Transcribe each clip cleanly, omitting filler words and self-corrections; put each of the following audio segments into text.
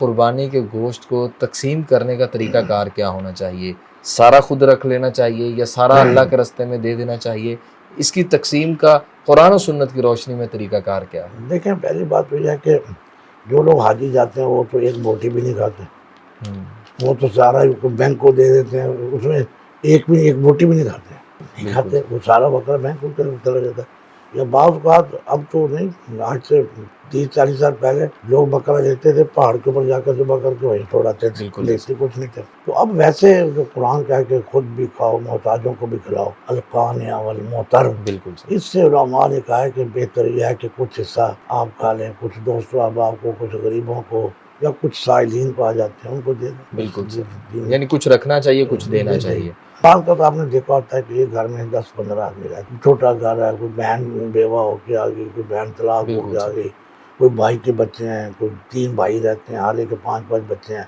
قربانی کے گوشت کو تقسیم کرنے کا طریقہ کار کیا ہونا چاہیے؟ سارا خود رکھ لینا چاہیے یا سارا اللہ کے راستے میں دے دینا چاہیے؟ اس کی تقسیم کا قرآن و سنت کی روشنی میں طریقہ کار کیا ہے؟ دیکھیں، پہلی بات تو یہ ہے کہ جو لوگ حاجی جاتے ہیں وہ تو ایک بوٹی بھی نہیں کھاتے، وہ تو سارا بینک کو دے دیتے ہیں، اس میں ایک بوٹی بھی نہیں کھاتے، نہیں کھاتے، وہ سارا بکرا بینک کو چلا جاتا ہے۔ یا بعض اوقات اب تو نہیں، آج سے 30-40 سال پہلے لوگ بکرا لیتے تھے، پہاڑ کے اوپر جا کر ذبح کر کے وہیں چھوڑاتے تھے، لیتے کچھ نہیں تھے۔ تو اب ویسے جو قرآن کہا کہ خود بھی کھاؤ، محتاجوں کو بھی کھلاؤ، القانع والمعتر، بالکل اس سے علماء نے کہا ہے کہ بہتر یہ ہے کہ کچھ حصہ آپ کھا لیں، کچھ دوستوں احباب کو، کچھ غریبوں کو، یا کچھ سائلین کو آ جاتے ہیں ان کو دے دیں۔ بالکل، یعنی کچھ رکھنا چاہیے، کچھ دینا چاہیے۔ بعض کا تو آپ نے دیکھا ہوتا ہے کہ یہ گھر میں 10-15 آدمی رہتے ہیں، چھوٹا گھر ہے، کوئی بہن بیوہ ہو کے آ گئی، کوئی بہن طلاق ہو کے آ گئی، کوئی بھائی کے بچے ہیں، کوئی 3 بھائی رہتے ہیں، ہر ایک کے 5-5 بچے ہیں،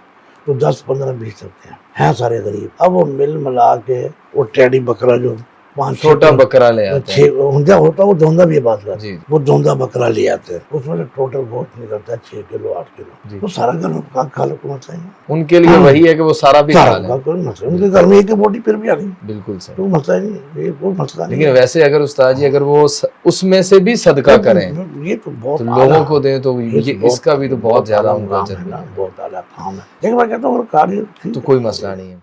تو 10-15-20 رکھتے ہیں سارے غریب۔ اب وہ مل ملا کے وہ ٹیڈی بکرا جو چھوٹا بکرا لے آتے ہیں، ہوتا وہ دھوندا بھی بات کر، وہ دھوندا بکرا لے آتے ہیں، اس میں ٹوٹل گوشت نکلتا ہے 6 کلو 8 کلو، تو سارا گھر کھا لو، کوئی مسئلہ نہیں۔ ان کے لیے وہی ہے کہ وہ سارا بھی کھا لیں، کوئی مسئلہ، ان کے گھر میں ایک بوٹی پھر بھی آ گئی، بالکل صحیح، کوئی مسئلہ نہیں، یہ کوئی مسئلہ نہیں۔ لیکن ویسے اگر استاد جی اگر وہ اس میں سے بھی صدقہ کریں یہ تو بہت تو لوگوں کو دیں تو اس کا بھی تو بہت زیادہ ان کو اجر بہت اعلیٰ کام ہے، لیکن میں کہتا ہوں تو کوئی مسئلہ نہیں ہے۔